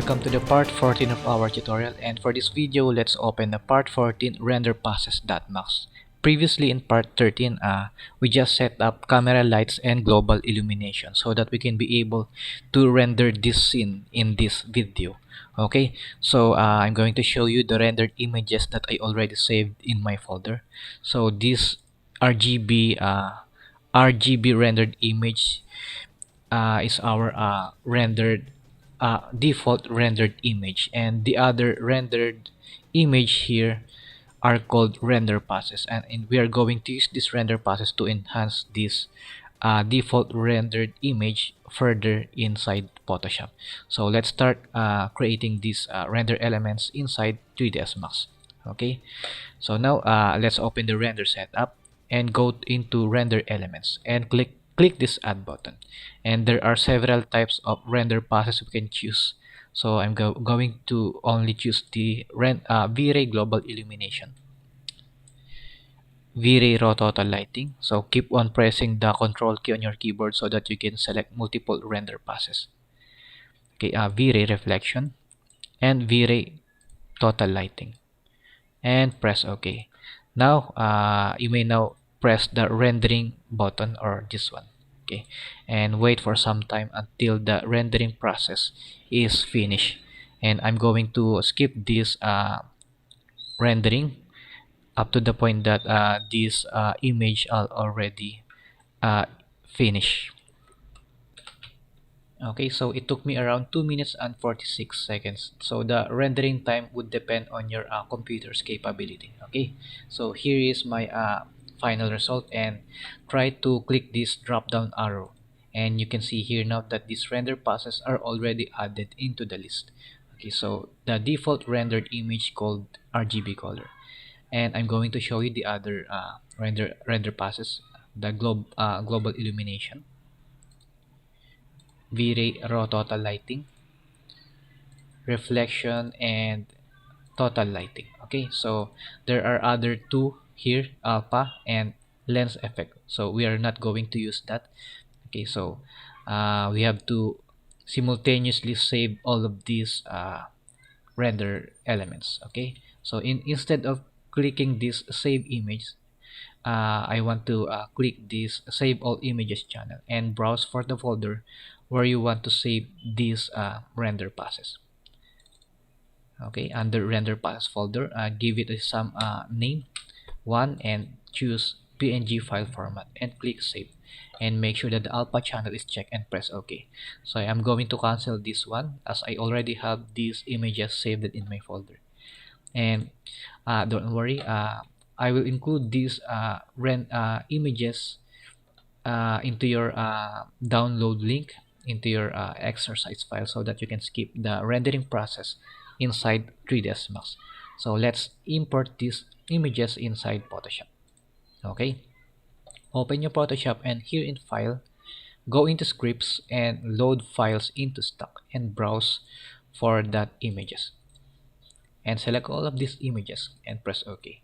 welcome to the part 14 of our tutorial, and for this video let's open the part 14 render process.max. Previously in part 13 we just set up camera lights and global illumination so that we can be able to render this scene in this video. Okay, so I'm going to show you the rendered images that I already saved in my folder. So this RGB rendered image is our rendered default rendered image, and the other rendered image here are called render passes, and we are going to use this render passes to enhance this default rendered image further inside Photoshop. So let's start creating these render elements inside 3ds Max. Okay, so now let's open the render setup and go into render elements and click this add button, and there are several types of render passes we can choose. So I'm going to only choose the V-Ray global illumination, V-Ray raw total lighting. So keep on pressing the control key on your keyboard so that you can select multiple render passes. Okay, V-Ray reflection and V-Ray total lighting, and press OK. Now you may now press the rendering button, or this one. Okay, and wait for some time until the rendering process is finished, and I'm going to skip this rendering up to the point that this image are already finished. Okay, so it took me around 2 minutes and 46 seconds. So the rendering time would depend on your computer's capability. Okay, so here is my final result, and try to click this drop down arrow, and you can see here now that these render passes are already added into the list. Okay, so the default rendered image called RGB color, and I'm going to show you the other render passes: the global illumination, V-Ray raw total lighting, reflection, and total lighting. Okay, so there are other two here, alpha and lens effect, so we are not going to use that. Okay, so we have to simultaneously save all of these render elements. Okay, so instead of clicking this save image, I want to click this save all images channel and browse for the folder where you want to save these render passes. Okay, under render pass folder, give it some name one, and choose PNG file format and click save, and make sure that the alpha channel is checked and press OK. So I am going to cancel this one as I already have these images saved in my folder. And don't worry, I will include these images into your download link into your exercise file so that you can skip the rendering process inside 3ds Max. So let's import these images inside Photoshop. Okay, open your Photoshop, and here in file, go into scripts and load files into stock, and browse for that images, and select all of these images and press OK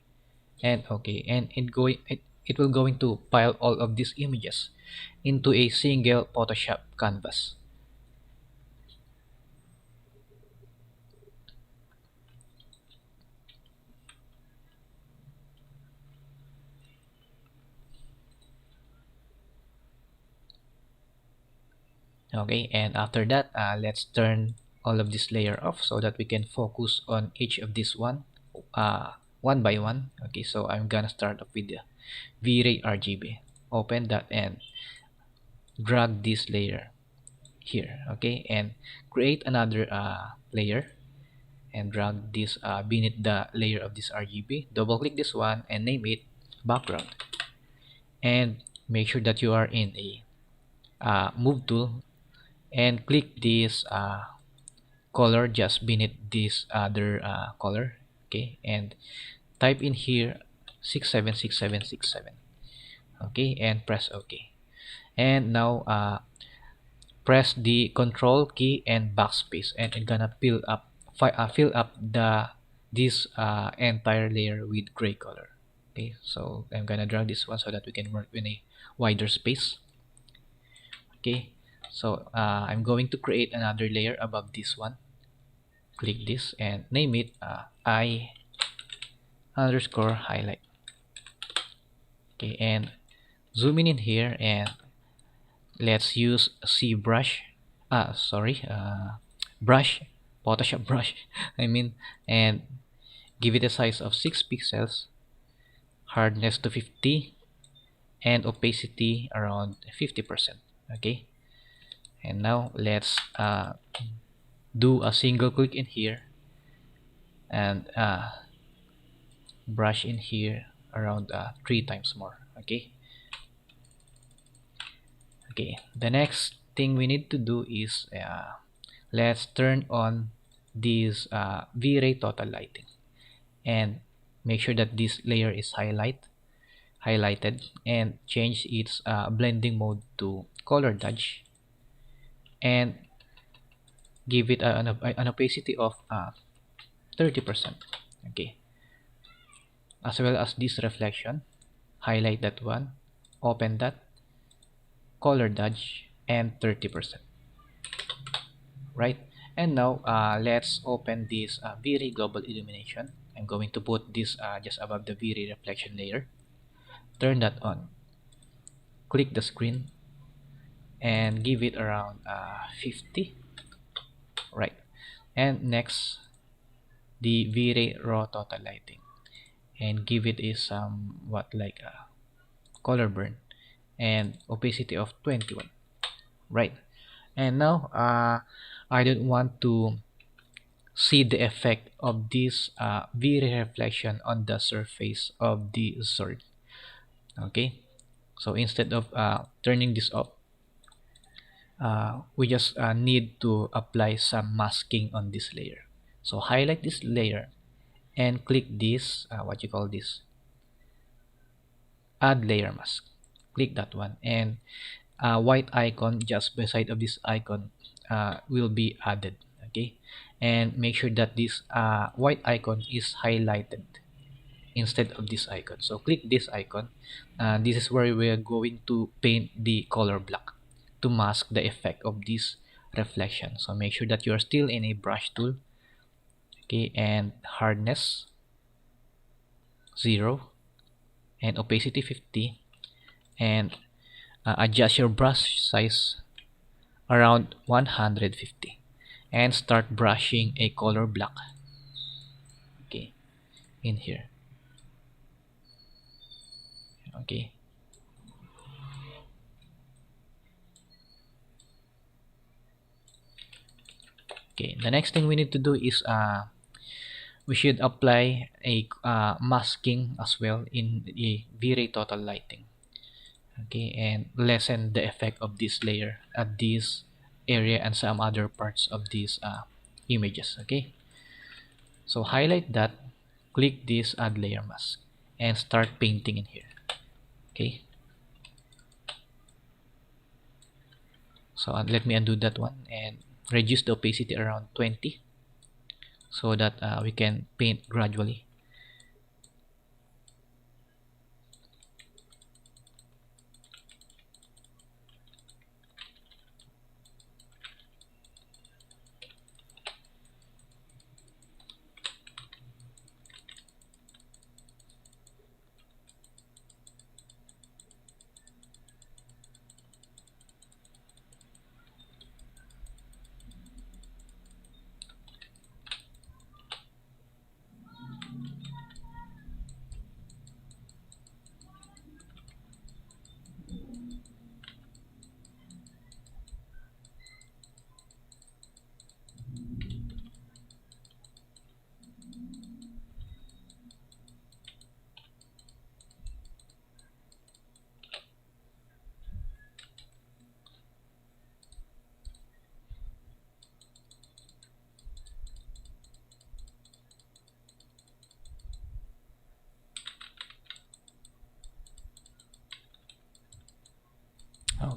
and OK, and it will going to pile all of these images into a single Photoshop canvas. Okay, and after that let's turn all of this layer off so that we can focus on each of this one by one. Okay, so I'm gonna start off with the V-Ray RGB. Open that and drag this layer here. Okay, and create another layer and drag this beneath the layer of this RGB. Double click this one and name it background, and make sure that you are in a move tool, and click this color just beneath this other color. Okay, and type in here 676767. Okay, and press OK. And now press the control key and backspace, and it's gonna fill up this entire layer with gray color. Okay, so I'm gonna drag this one so that we can work in a wider space. Okay, so I'm going to create another layer above this one, click this and name it I underscore highlight. Okay, and zooming in here, and let's use C brush. Sorry, brush, Photoshop brush. I mean, and give it a size of 6 pixels, hardness to 50, and opacity around 50%. Okay, and now let's do a single click in here and brush in here around 3 times more. Okay. Okay, the next thing we need to do is let's turn on this V-Ray total lighting and make sure that this layer is highlighted, and change its blending mode to color dodge, and give it an opacity of 30%. Okay, as well as this reflection, highlight that one, open that, color dodge, and 30%. Right, and now let's open this V-Ray global illumination. I'm going to put this just above the V-Ray reflection layer, turn that on, click the screen, and give it around 50. Right, and next, the V-Ray raw total lighting, and give it a somewhat like a color burn and opacity of 21. Right, and now I don't want to see the effect of this V-Ray reflection on the surface of the sword. Okay, so instead of turning this off, we just need to apply some masking on this layer. So highlight this layer and click this what you call this, add layer mask. Click that one, and white icon just beside of this icon will be added. Okay, and make sure that this white icon is highlighted instead of this icon. So click this icon. This is where we are going to paint the color black to mask the effect of this reflection. So make sure that you are still in a brush tool. Okay, and hardness 0 and opacity 50, and adjust your brush size around 150, and start brushing a color black. Okay, in here. Okay, okay, the next thing we need to do is we should apply a masking as well in the V-Ray total lighting. Okay, and lessen the effect of this layer at this area and some other parts of these images. Okay, so highlight that, click this add layer mask, and start painting in here. Okay, so let me undo that one and reduce the opacity around 20 so that we can paint gradually.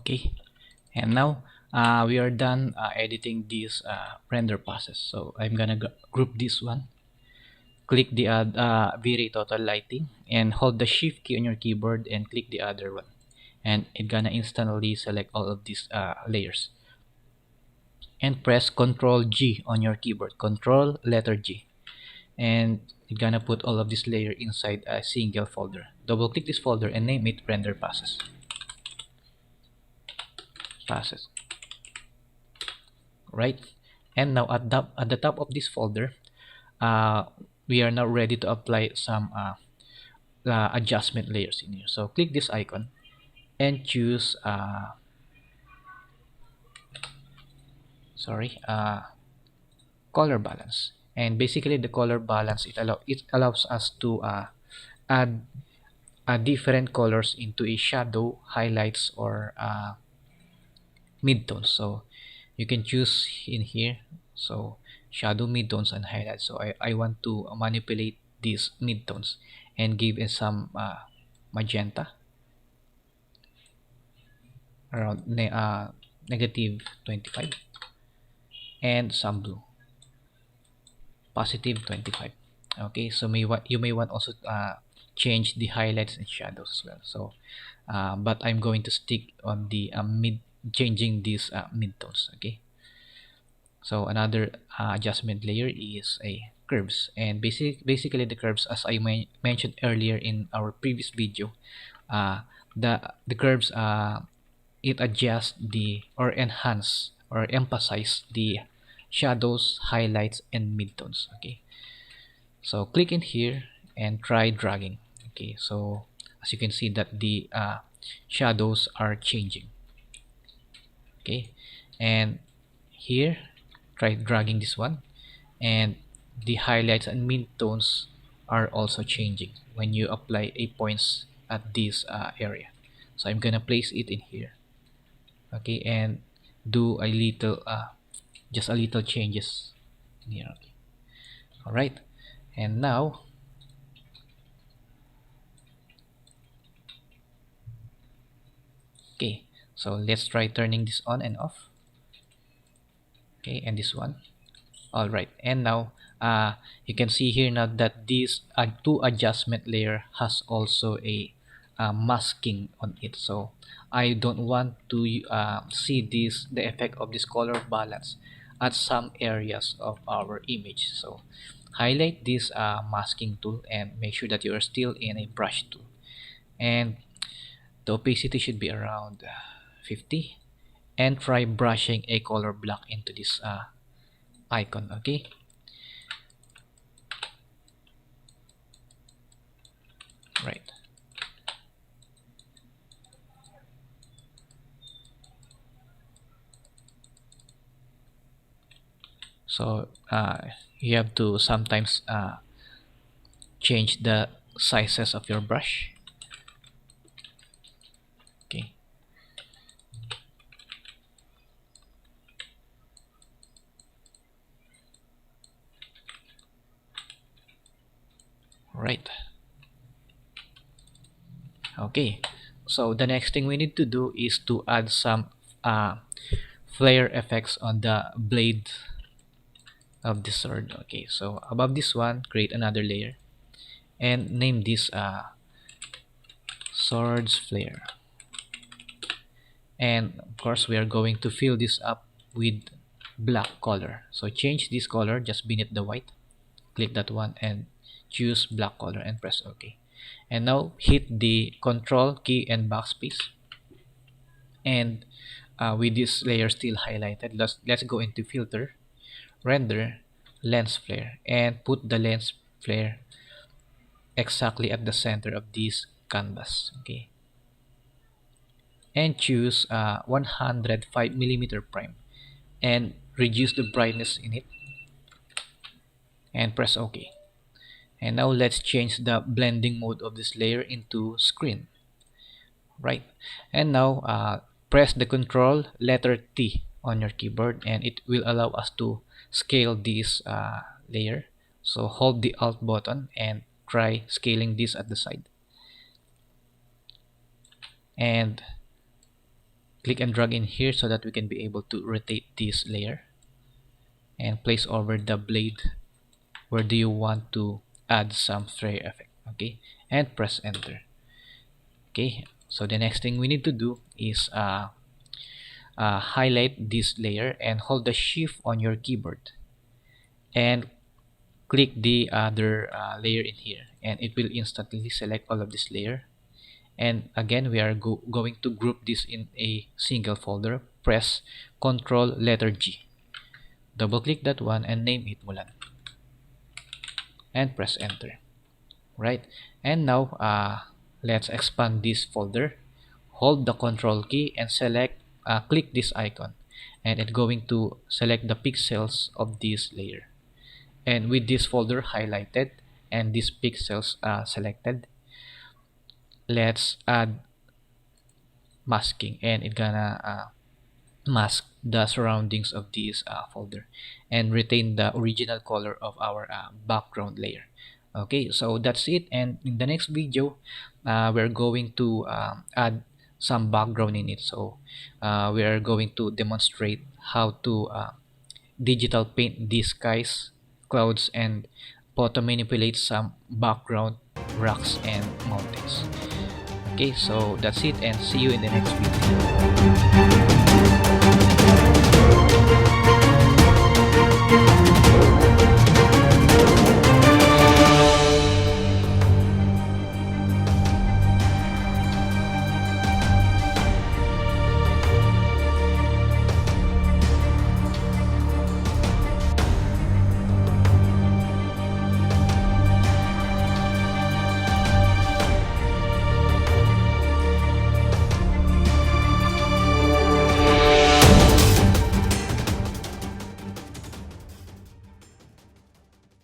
Okay, and now we are done editing this render process. So I'm gonna group this one, click the V-Ray total lighting, and hold the shift key on your keyboard and click the other one, and it's gonna instantly select all of these layers. and press Control G on your keyboard. Control letter G. And you're gonna put all of this layer inside a single folder. Double click this folder and name it render passes. Passes. Right? And now at the top of this folder, uh, we are now ready to apply some adjustment layers in here. So click this icon and choose color balance. And basically the color balance, it allows us to add different colors into a shadow, highlights, or midtones. So you can choose in here, so shadow, midtones, and highlights. So I want to manipulate these midtones and give it some magenta around negative 25, and some blue positive 25. Okay, so you may want also change the highlights and shadows as well. So but I'm going to stick on the mid changing these midtones. Okay, so another adjustment layer is a curves, and basically the curves, as I mentioned earlier in our previous video, uh, the curves, it adjusts the or enhance or emphasize the shadows, highlights, and midtones. Okay, so click in here and try dragging. Okay, so as you can see that the shadows are changing. Okay, and here try dragging this one, and the highlights and midtones are also changing when you apply a points at this area. So I'm gonna place it in here. Okay, and do a little just a little changes here. Okay. All right, and now okay, so let's try turning this on and off. Okay, and this one. All right, and now you can see here now that this two adjustment layer has also a masking on it. So I don't want to see this the effect of this color balance at some areas of our image. So highlight this masking tool and make sure that you are still in a brush tool, and the opacity should be around 50, and try brushing a color block into this icon. Okay, right. So you have to sometimes change the sizes of your brush. Okay, right. Okay, so the next thing we need to do is to add some flare effects on the blade of the sword. Okay, so above this one, create another layer and name this swords flare. And of course we are going to fill this up with black color. So change this color just beneath the white, click that one and choose black color and press OK. And now hit the control key and backspace, and with this layer still highlighted, let's go into filter, render, lens flare, and put the lens flare exactly at the center of this canvas. Okay, and choose 105 millimeter prime and reduce the brightness in it and press OK. And now let's change the blending mode of this layer into screen. Right, and now press the control letter T on your keyboard and it will allow us to scale this layer. So hold the alt button and try scaling this at the side, and click and drag in here so that we can be able to rotate this layer and place over the blade where do you want to add some flare effect. Okay, and press enter. Okay, so the next thing we need to do is highlight this layer and hold the shift on your keyboard and click the other layer in here, and it will instantly select all of this layer. And again, we are going to group this in a single folder. Press Ctrl letter G, double click that one and name it Mulan, and press enter. Right, and now let's expand this folder. Hold the control key and select click this icon, and it's going to select the pixels of this layer. And with this folder highlighted and these pixels selected, let's add masking, and it's gonna mask the surroundings of this folder and retain the original color of our background layer. Okay, so that's it, and in the next video we're going to add some background in it. So we are going to demonstrate how to digital paint these skies, clouds, and photo manipulate some background, rocks, and mountains. Okay, so that's it, and see you in the next video.